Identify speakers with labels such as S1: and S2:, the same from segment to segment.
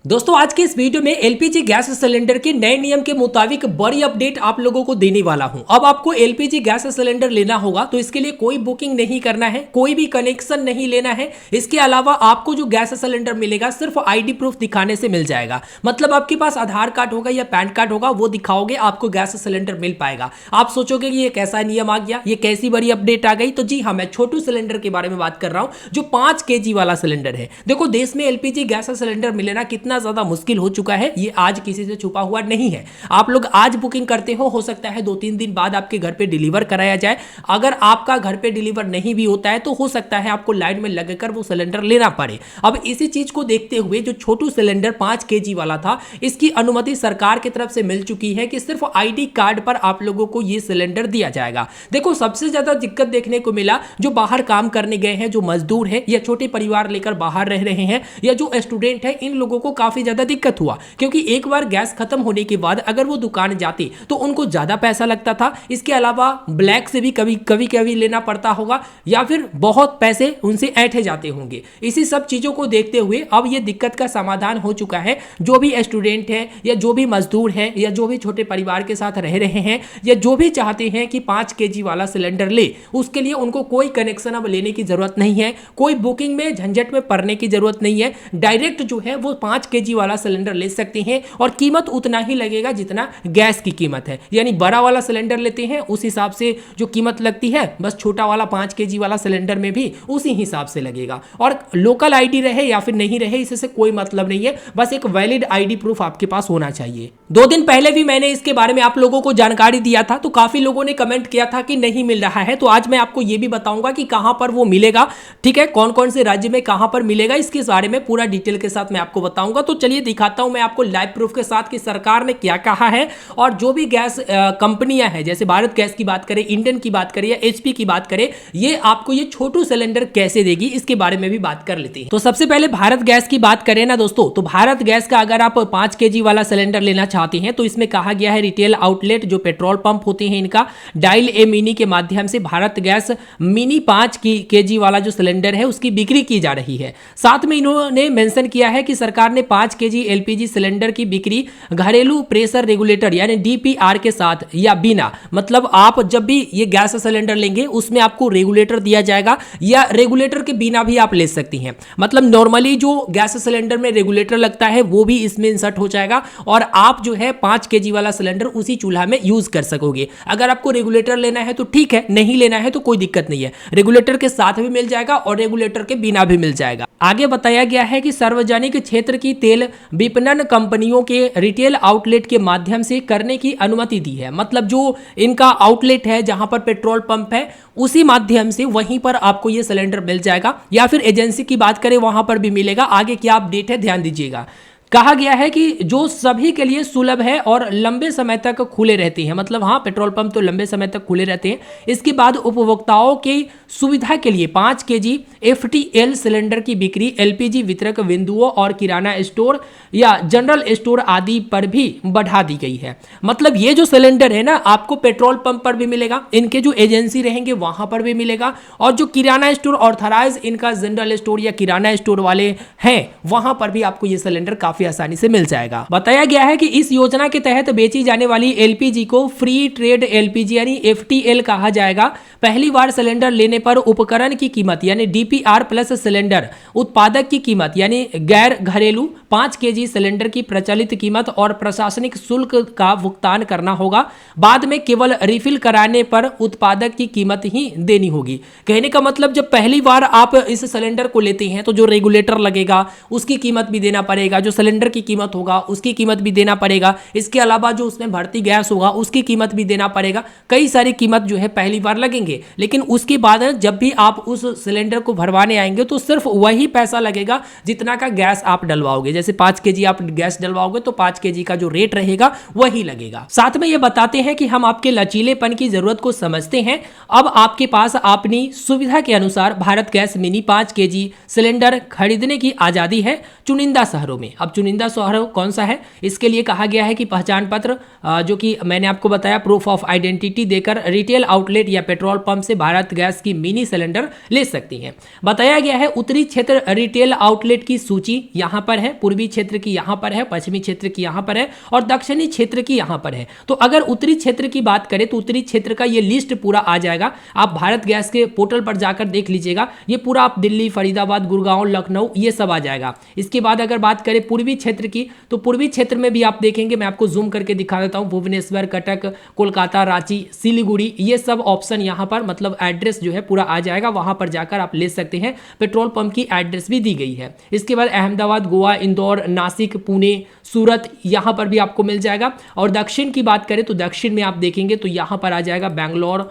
S1: दोस्तों आज के इस वीडियो में एलपीजी गैस सिलेंडर के नए नियम के मुताबिक बड़ी अपडेट आप लोगों को देने वाला हूं। अब आपको एलपीजी गैस सिलेंडर लेना होगा तो इसके लिए कोई बुकिंग नहीं करना है, कोई भी कनेक्शन नहीं लेना है। इसके अलावा आपको जो गैस सिलेंडर मिलेगा सिर्फ आईडी प्रूफ दिखाने से मिल जाएगा। मतलब आपके पास आधार कार्ड होगा या पैन कार्ड होगा, वो दिखाओगे आपको गैस सिलेंडर मिल पाएगा। आप सोचोगे कि ये कैसा नियम आ गया, ये कैसी बड़ी अपडेट आ गई। तो जी हाँ, मैं छोटू सिलेंडर के बारे में बात कर रहा हूं जो 5 kg वाला सिलेंडर है। देखो देश में एलपीजी गैस सिलेंडर मिलना कितना ज्यादा मुश्किल हो चुका है, ये आज किसी से छुपा हुआ नहीं है। आप लोग आज बुकिंग करते हो सकता है 2-3 दिन बाद आपके घर पे डिलीवर कराया जाए। अगर आपका घर पे डिलीवर नहीं भी होता है तो हो सकता है आपको लाइन में लगकर वो सिलेंडर लेना पड़े। अब इसी चीज को देखते हुए जो छोटू सिलेंडर 5 kg वाला था, इसकी अनुमति सरकार की तरफ से मिल चुकी है कि सिर्फ आईडी कार्ड पर आप लोगों को ये सिलेंडर दिया जाएगा। देखो सबसे ज्यादा दिक्कत देखने को मिला जो बाहर काम करने गए हैं, जो मजदूर है या छोटे परिवार लेकर बाहर रह रहे हैं या जो स्टूडेंट है, इन लोगों को काफी ज्यादा दिक्कत हुआ क्योंकि एक बार गैस खत्म होने के बाद अगर वो दुकान जाते तो उनको ज्यादा पैसा लगता था। इसके अलावा ब्लैक से भी कभी लेना पड़ता होगा या फिर बहुत पैसे उनसे ऐंठे जाते होंगे। इसी सब चीजों को देखते हुए अब ये दिक्कत का समाधान हो चुका है। जो भी स्टूडेंट है या जो भी मजदूर है या जो भी छोटे परिवार के साथ रह रहे हैं या जो भी चाहते हैं कि 5 kg वाला सिलेंडर ले, उसके लिए उनको कोई कनेक्शन अब लेने की जरूरत नहीं है, कोई बुकिंग में झंझट में पड़ने की जरूरत नहीं है। डायरेक्ट जो है वो 5 kg वाला सिलेंडर ले सकते हैं और कीमत उतना ही लगेगा जितना गैस की कीमत है। यानी बड़ा वाला सिलेंडर लेते हैं उस हिसाब से जो कीमत लगती है, बस छोटा वाला 5 kg वाला सिलेंडर में भी उसी हिसाब से लगेगा। और लोकल आईडी रहे या फिर नहीं रहे, इससे कोई मतलब नहीं है, बस एक वैलिड आईडी प्रूफ आपके पास होना चाहिए। 2 दिन पहले भी मैंने इसके बारे में आप लोगों को जानकारी दिया था, तो काफी लोगों ने कमेंट किया था कि नहीं मिल रहा है। तो आज मैं आपको यह भी बताऊंगा कि कहां पर वो मिलेगा, ठीक है, कौन कौन से राज्य में कहां पर मिलेगा, इसके बारे में पूरा डिटेल के साथ मैं आपको बताऊंगा। तो चलिए दिखाता हूं मैं आपको लाइव प्रूफ के साथ कि सरकार ने क्या कहा है और जो भी गैस कंपनियां हैं, जैसे भारत गैस की बात करें, इंडियन की बात करें या एचपी की बात करें, ये आपको ये छोटू सिलेंडर कैसे देगी, इसके बारे में भी बात कर लेते हैं। तो सबसे पहले भारत गैस की बात करें ना दोस्तों, तो भारत गैस का अगर आप 5 kg वाला सिलेंडर लेना चाहते हैं तो इसमें कहा गया है रिटेल आउटलेट जो पेट्रोल पंप होते हैं, इनका डायल ए मिनी के माध्यम से भारत गैस मिनी 5 kg वाला जो सिलेंडर है उसकी बिक्री की जा रही है। साथ में इन्होंने मेंशन किया है कि सरकार ने 5 kg एलपीजी सिलेंडर की बिक्री घरेलू प्रेशर रेगुलेटर यानी डीपीआर के साथ या बिना, मतलब आप जब भी ये गैस सिलेंडर लेंगे उसमें आपको रेगुलेटर दिया जाएगा या रेगुलेटर के बिना भी आप ले सकती हैं। मतलब नॉर्मली जो गैस सिलेंडर में रेगुलेटर लगता है वो भी इसमें इंसर्ट हो जाएगा और आप जो है 5 kg वाला सिलेंडर उसी चूल्हा में यूज कर सकोगे। अगर आपको रेगुलेटर लेना है तो ठीक है, नहीं लेना है तो कोई दिक्कत नहीं है, रेगुलेटर के साथ भी मिल जाएगा और रेगुलेटर के बिना भी मिल जाएगा। आगे बताया गया है कि सार्वजनिक क्षेत्र की तेल विपणन कंपनियों के रिटेल आउटलेट के माध्यम से करने की अनुमति दी है। मतलब जो इनका आउटलेट है जहां पर पेट्रोल पंप है उसी माध्यम से वहीं पर आपको ये सिलेंडर मिल जाएगा, या फिर एजेंसी की बात करें वहां पर भी मिलेगा। आगे क्या अपडेट है ध्यान दीजिएगा। कहा गया है कि जो सभी के लिए सुलभ है और लंबे समय तक खुले रहते हैं। मतलब हाँ, पेट्रोल पंप तो लंबे समय तक खुले रहते हैं। इसके बाद उपभोक्ताओं की सुविधा के लिए 5 kg FTL सिलेंडर की बिक्री एलपीजी वितरक बिंदुओं और किराना स्टोर या जनरल स्टोर आदि पर भी बढ़ा दी गई है। मतलब ये जो सिलेंडर है ना, आपको पेट्रोल पंप पर भी मिलेगा, इनके जो एजेंसी रहेंगे वहां पर भी मिलेगा, और जो किराना स्टोर ऑथराइज इनका जनरल स्टोर या किराना स्टोर वाले हैं वहां पर भी आपको ये सिलेंडर काफी आसानी से मिल जाएगा। बताया गया है कि इस योजना के तहत बेची जाने वाली एलपीजी को फ्री ट्रेड एलपीजी यानी एफटीएल कहा जाएगा। पहली बार सिलेंडर लेने पर उपकरण की कीमत यानी डीपीआर प्लस सिलेंडर उत्पादक की कीमत यानी गैर घरेलू 5 kg सिलेंडर की प्रचलित कीमत और प्रशासनिक शुल्क का भुगतान करना होगा। बाद में केवल रिफिल कराने पर उत्पादक की कीमत ही देनी होगी। कहने का मतलब जब पहली बार आप इस सिलेंडर को लेते हैं तो जो रेगुलेटर लगेगा उसकी कीमत भी देना पड़ेगा, जो सिलेंडर की कीमत होगा उसकी कीमत भी देना पड़ेगा, इसके अलावा जो उसमें भर्ती गैस होगा उसकी कीमत भी देना पड़ेगा। कई सारी कीमत जो है पहली बार लगेंगे, लेकिन उसके बाद जब भी आप उस सिलेंडर को भरवाने आएंगे तो सिर्फ वही पैसा लगेगा जितना का गैस आप डलवाओगे। जैसे 5 kg आप गैस डलवाओगे तो 5 kg का जो रेट रहेगा वही लगेगा। साथ में ये बताते हैं कि हम आपके लचीलेपन की जरूरत को समझते हैं। अब आपके पास अपनी सुविधा के अनुसार Bharat gas mini 5 kg cylinder खरीदने की आजादी है चुनिंदा शहरों में। अब चुनिंदा शहर कौन सा है, इसके लिए कहा गया है कि पहचान पत्र जो कि मैंने आपको बताया प्रूफ ऑफ आइडेंटिटी देकर रिटेल आउटलेट या पेट्रोल पंप से भारत गैस की मिनी सिलेंडर ले सकती हैं। बताया गया है उत्तरी क्षेत्र रिटेल आउटलेट की सूची यहाँ पर है, पूर्वी क्षेत्र की यहाँ पर है, पश्चिमी क्षेत्र की यहाँ पर है और दक्षिणी क्षेत्र की यहाँ पर है। तो अगर उत्तरी क्षेत्र की बात करें तो उत्तरी क्षेत्र का ये लिस्ट पूरा आ जाएगा, आप भारत गैस के पोर्टल पर जाकर देख लीजिएगा, ये पूरा आप दिल्ली, फरीदाबाद, गुड़गांव, लखनऊ ये सब आ जाएगा। इसके बाद अगर बात करें पूर्वी क्षेत्र की तो पूर्वी क्षेत्र में भी आप देखेंगे, मैं आपको जूम करके दिखा देता हूं, भुवनेश्वर, कटक, कोलकाता, रांची, सिलीगुड़ी ये सब ऑप्शन यहां पर मतलब एड्रेस जो है पूरा आ जाएगा, वहां पर जाकर आप ले सकते हैं। पेट्रोल पंप की एड्रेस भी दी गई है। इसके बाद अहमदाबाद, गोवा, इंदौर, नासिक, पुणे, सूरत यहां पर भी आपको मिल जाएगा। और दक्षिण की बात करें तो दक्षिण में आप देखेंगे तो यहां पर आ जाएगा बेंगलोर,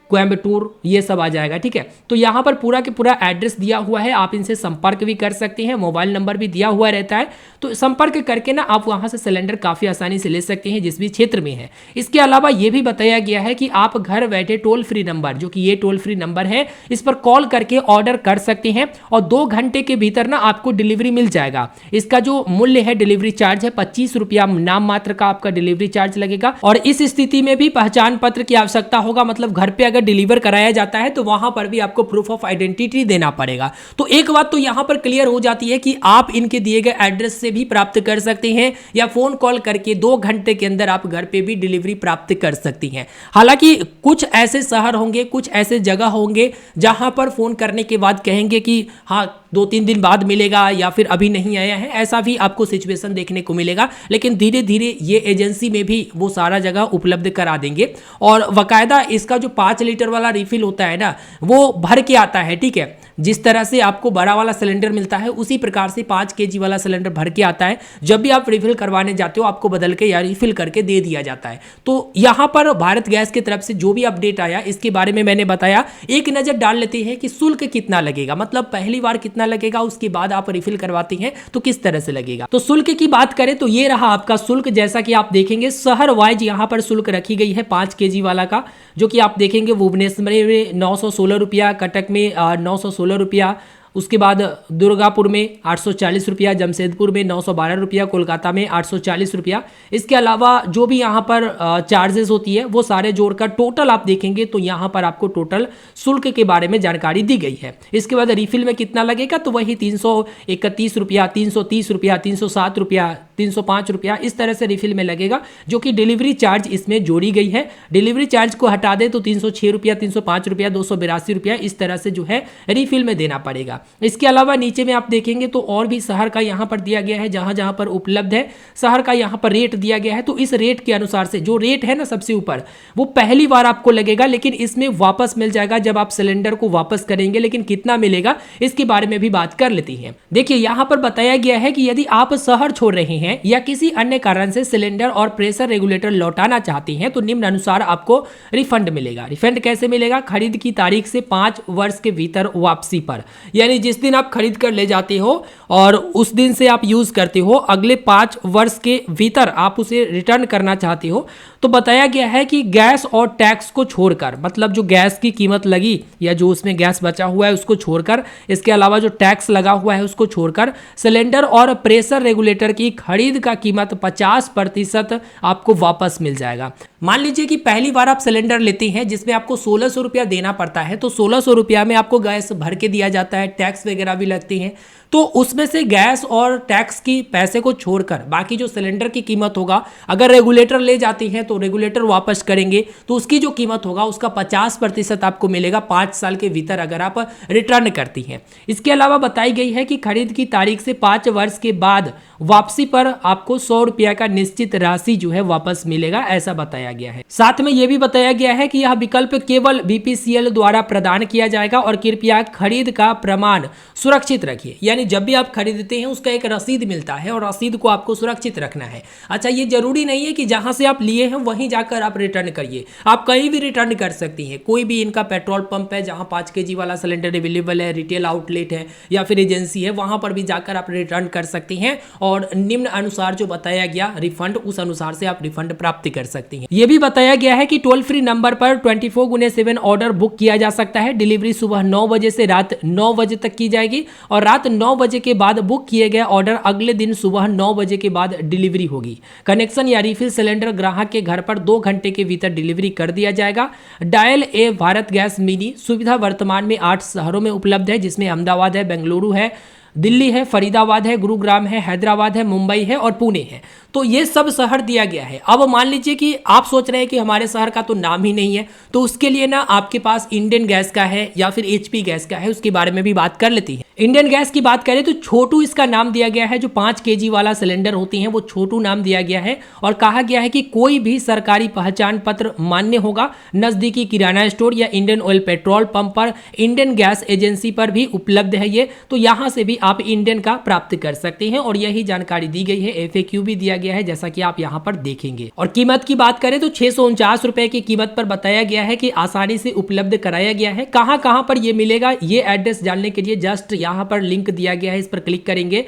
S1: कोयम्बटूर ये सब आ जाएगा। ठीक है, तो यहाँ पर पूरा के पूरा एड्रेस दिया हुआ है, आप इनसे संपर्क भी कर सकते हैं, मोबाइल नंबर भी दिया हुआ रहता है, तो संपर्क करके ना आप वहाँ से सिलेंडर काफ़ी आसानी से ले सकते हैं जिस भी क्षेत्र में है। इसके अलावा ये भी बताया गया है कि आप घर बैठे टोल फ्री नंबर, जो कि ये टोल फ्री नंबर है, इस पर कॉल करके ऑर्डर कर सकते हैं और 2 घंटे के भीतर ना आपको डिलीवरी मिल जाएगा। इसका जो मूल्य है डिलीवरी चार्ज है 25 रुपया नाम मात्र का आपका डिलीवरी चार्ज लगेगा। और इस स्थिति में भी पहचान पत्र की आवश्यकता होगा, मतलब घर पे अगर डिलीवर कराया जाता है तो वहां पर भी आपको प्रूफ ऑफ आइडेंटिटी देना पड़ेगा। तो एक बात तो यहां पर क्लियर हो जाती है कि आप इनके दिए गए एड्रेस से भी प्राप्त कर सकते हैं या फोन कॉल करके 2 घंटे के अंदर आप घर पे भी डिलीवरी प्राप्त कर सकती हैं। हालांकि कुछ ऐसे शहर होंगे, कुछ ऐसे जगह होंगे जहां पर फोन करने के बाद कहेंगे कि हाँ 2-3 दिन बाद मिलेगा या फिर अभी नहीं आया है, ऐसा भी आपको सिचुएशन देखने को मिलेगा। लेकिन धीरे धीरे ये एजेंसी में भी वो सारा जगह उपलब्ध करा देंगे और बाकायदा इसका जो 5 लीटर वाला रिफिल होता है ना वो भर के आता है। ठीक है, जिस तरह से आपको बड़ा वाला सिलेंडर मिलता है उसी प्रकार से 5 केजी वाला सिलेंडर भर के आता है। जब भी आप रिफिल करवाने जाते हो आपको बदल के या रिफिल करके दे दिया जाता है। तो यहाँ पर भारत गैस की तरफ से जो भी अपडेट आया इसके बारे में मैंने बताया। एक नज़र डाल लेते हैं कि शुल्क कितना लगेगा, मतलब पहली बार कितना लगेगा, उसके बाद आप रिफिल करवाते हैं तो किस तरह से लगेगा। तो शुल्क की बात करें तो ये रहा आपका शुल्क। जैसा कि आप देखेंगे शहर वाइज यहाँ पर शुल्क रखी गई है 5 केजी वाला का, जो कि आप देखेंगे भुवनेश्वर में 916 रुपया, कटक में 916 रुपया, उसके बाद दुर्गापुर में 840 रुपया, जमशेदपुर में 912 रुपया, कोलकाता में 840 रुपया। इसके अलावा जो भी यहाँ पर चार्जेस होती है वो सारे जोड़कर टोटल आप देखेंगे तो यहाँ पर आपको टोटल शुल्क के बारे में जानकारी दी गई है। इसके बाद रिफिल में कितना लगेगा तो वही 331 रुपया, 330 रुपया, 307 रुपया, 305 रुपया इस तरह से रिफिल में लगेगा, जो कि डिलीवरी चार्ज इसमें जोड़ी गई है। डिलीवरी चार्ज को हटा दे तो 306 रुपया, 305 रुपया, 282 रुपया इस तरह से जो है रिफिल में देना पड़ेगा। इसके अलावा नीचे में आप देखेंगे तो और भी शहर का यहाँ पर दिया गया है, जहां जहां पर उपलब्ध है शहर का यहाँ पर रेट दिया गया है। तो इस रेट के अनुसार से जो रेट है ना सबसे ऊपर वो पहली बार आपको लगेगा, लेकिन इसमें वापस मिल जाएगा जब आप सिलेंडर को वापस करेंगे। लेकिन कितना मिलेगा इसके बारे में भी बात कर लेती है। देखिए यहाँ पर बताया गया है कि यदि आप शहर छोड़ रहे हैं या किसी अन्य कारण से सिलेंडर और प्रेशर रेगुलेटर लौटाना चाहते हैं तो निम्न अनुसार आपको रिफंड मिलेगा। रिफंड कैसे मिलेगा? खरीद की तारीख से 5 वर्ष के भीतर वापसी पर, यानी जिस दिन आप खरीद कर ले जाते हो और उस दिन से आप यूज करते हो, अगले 5 वर्ष के भीतर आप उसे रिटर्न करना चाहते हो तो बताया गया है कि गैस और टैक्स को छोड़कर, मतलब जो गैस की कीमत लगी या जो उसमें गैस बचा हुआ है उसको छोड़कर, इसके अलावा जो टैक्स लगा हुआ है उसको छोड़कर सिलेंडर और प्रेशर रेगुलेटर की खरीद का कीमत 50% आपको वापस मिल जाएगा। मान लीजिए कि पहली बार आप सिलेंडर लेते हैं जिसमें आपको 1600 रुपया देना पड़ता है, तो 1600 रुपया में आपको गैस भर के दिया जाता है, टैक्स वगैरह भी लगते हैं। तो उसमें से गैस और टैक्स की पैसे को छोड़कर बाकी जो सिलेंडर की कीमत होगा, अगर रेगुलेटर ले जाते हैं तो रेगुलेटर वापस करेंगे तो उसकी जो कीमत होगा उसका 50% आपको मिलेगा 5 साल के भीतर अगर आप रिटर्न करती हैं। इसके अलावा बताई गई है कि खरीद की तारीख से 5 वर्ष के बाद वापसी पर आपको 100 रुपया का निश्चित राशि जो है वापस मिलेगा, ऐसा बताया गया है। साथ में यह भी बताया गया है कि यह विकल्प केवल बीपीसीएल द्वारा प्रदान किया जाएगा और कृपया खरीद का प्रमाण सुरक्षित रखिए। यानी जब भी आप खरीदते हैं उसका एक रसीद मिलता है और रसीद को आपको सुरक्षित रखना है। अच्छा, ये जरूरी नहीं है कि जहां से आप लिए हैं वहीं जाकर आप रिटर्न करिए, आप कहीं भी रिटर्न कर सकती हैं। कोई भी इनका पेट्रोल पंप है जहां 5 केजी वाला सिलेंडर अवेलेबल है, रिटेल आउटलेट है या फिर एजेंसी है, वहां पर भी जाकर आप रिटर्न कर सकती हैं और निम्न अनुसार जो बताया गया रिफंड, उस अनुसार से आप रिफंड प्राप्त कर सकती हैं। यह भी बताया गया है कि टोल फ्री नंबर पर 24x7 ऑर्डर बुक किया जा सकता है। डिलीवरी सुबह 9 बजे से रात 9 बजे तक की जाएगी और रात 9 9 बजे के बाद बुक किए गए ऑर्डर अगले दिन सुबह 9 बजे के बाद डिलीवरी होगी। कनेक्शन या रिफिल सिलेंडर ग्राहक के घर पर 2 घंटे के भीतर डिलीवरी कर दिया जाएगा। डायल ए भारत गैस मिनी सुविधा वर्तमान में 8 शहरों में उपलब्ध है, जिसमें अहमदाबाद है, बेंगलुरु है, दिल्ली है, फरीदाबाद है, गुरुग्राम है, हैदराबाद है, मुंबई है और पुणे है। तो ये सब शहर दिया गया है। अब मान लीजिए कि आप सोच रहे हैं कि हमारे शहर का तो नाम ही नहीं है, तो उसके लिए ना आपके पास इंडियन गैस का है या फिर एचपी गैस का है, उसके बारे में भी बात कर लेती है। इंडियन गैस की बात करें तो छोटू इसका नाम दिया गया है। जो 5 केजी वाला सिलेंडर होती है वो छोटू नाम दिया गया है और कहा गया है कि कोई भी सरकारी पहचान पत्र मान्य होगा। नजदीकी किराना स्टोर या इंडियन ऑयल पेट्रोल पंप पर, इंडियन गैस एजेंसी पर भी उपलब्ध है ये, तो यहां से भी आप इंडियन का प्राप्त कर सकते हैं और यही जानकारी दी गई है। एफएक्यू भी दिया गया है जैसा कि आप यहां पर देखेंगे। और कीमत की बात करें तो 649 रुपए की कीमत पर बताया गया है कि आसानी से उपलब्ध कराया गया है। कहां कहां पर यह मिलेगा ये एड्रेस जानने के लिए जस्ट यहां पर लिंक दिया गया है, इस पर क्लिक करेंगे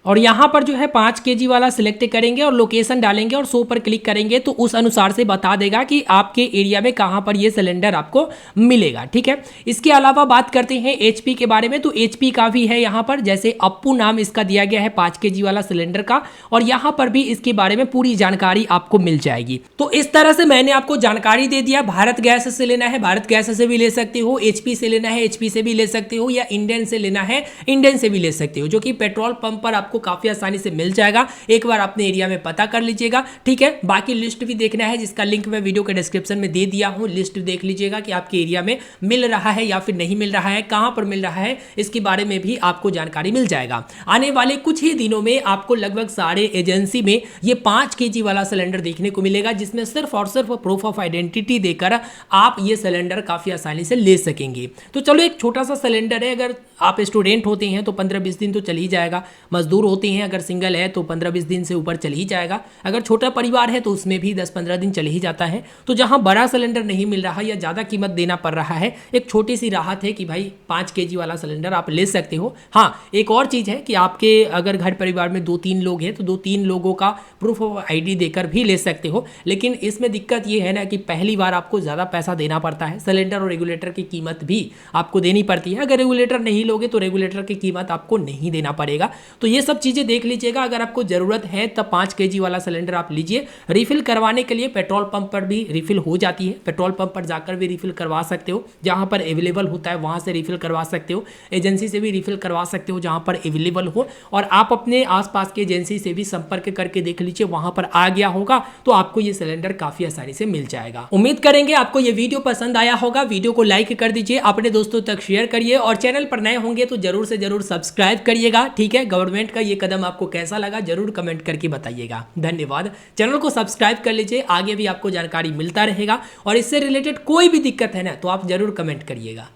S1: और यहाँ पर जो है 5 केजी वाला सिलेक्ट करेंगे और लोकेशन डालेंगे और 100 पर क्लिक करेंगे तो उस अनुसार से बता देगा कि आपके एरिया में कहाँ पर ये सिलेंडर आपको मिलेगा। ठीक है, इसके अलावा बात करते हैं एचपी के बारे में। तो एचपी का भी है यहाँ पर, जैसे अप्पू नाम इसका दिया गया है 5 केजी वाला सिलेंडर का, और यहाँ पर भी इसके बारे में पूरी जानकारी आपको मिल जाएगी। तो इस तरह से मैंने आपको जानकारी दे दिया। भारत गैस से लेना है भारत गैस से भी ले सकते हो, एचपी से लेना है एचपी से भी ले सकते हो, या इंडियन से लेना है इंडियन से भी ले सकते हो, जो कि पेट्रोल पंप पर आपको काफी आसानी से मिल जाएगा। एक बार अपने एरिया में पता कर लीजिएगा। ठीक है, बाकी लिस्ट भी देखना है जिसका लिंक मैं वीडियो के डिस्क्रिप्शन में दे दिया हूं। लिस्ट देख लीजिएगा कि आपके एरिया में मिल रहा है या फिर नहीं मिल रहा है, कहां पर मिल रहा है, इसके बारे में भी आपको जानकारी मिल जाएगा। आने वाले कुछ ही दिनों में आपको लगभग सारे एजेंसी में ये 5 केजी वाला सिलेंडर देखने को मिलेगा, जिसमें सिर्फ और सिर्फ प्रूफ ऑफ आइडेंटिटी देकर आप ये सिलेंडर काफी आसानी से ले सकेंगे। तो चलो, एक छोटा सा सिलेंडर है। अगर आप स्टूडेंट होते हैं तो 15-20 दिन तो चल ही जाएगा। मजदूर होते हैं, अगर सिंगल है तो 15-20 दिन से ऊपर चल ही जाएगा। अगर छोटा परिवार है तो उसमें भी 10-15 दिन चल ही जाता है। तो जहां बड़ा सिलेंडर नहीं मिल रहा या ज़्यादा कीमत देना पड़ रहा है, एक छोटी सी राहत है कि भाई 5 केजी वाला सिलेंडर आप ले सकते हो। हाँ, एक और चीज़ है कि आपके अगर घर परिवार में 2-3 लोग हैं तो 2-3 लोगों का प्रूफ ऑफ आईडी देकर भी ले सकते हो। लेकिन इसमें दिक्कत ये है ना कि पहली बार आपको ज़्यादा पैसा देना पड़ता है। सिलेंडर और रेगुलेटर की कीमत भी आपको देनी पड़ती है। अगर रेगुलेटर नहीं लोगे तो रेगुलेटर की कीमत आपको नहीं देना पड़ेगा। तो ये सब चीज़ें देख लीजिएगा। अगर आपको जरूरत है तब 5 केजी वाला सिलेंडर आप लीजिए। रिफिल करवाने के लिए पेट्रोल पंप पर भी रिफिल हो जाती है। पेट्रोल पंप पर जाकर भी रिफिल करवा सकते हो, जहां पर अवेलेबल होता है वहां से रिफिल करवा सकते हो। एजेंसी से भी रिफिल करवा सकते हो जहां पर अवेलेबल हो, और आप अपने आसपास की एजेंसी से भी संपर्क करके देख लीजिए, वहां पर आ गया होगा तो आपको ये सिलेंडर काफी आसानी से मिल जाएगा। उम्मीद करेंगे आपको ये वीडियो पसंद आया होगा। वीडियो को लाइक कर दीजिए, अपने दोस्तों तक शेयर करिए, और चैनल पर नए होंगे तो जरूर से जरूर सब्सक्राइब करिएगा। ठीक है, गवर्नमेंट का ये कदम आपको कैसा लगा जरूर कमेंट करके बताइएगा। धन्यवाद। चैनल को सब्सक्राइब कर लीजिए, आगे भी आपको जानकारी मिलता रहेगा, और इससे रिलेटेड कोई भी दिक्कत है ना तो आप जरूर कमेंट करिएगा।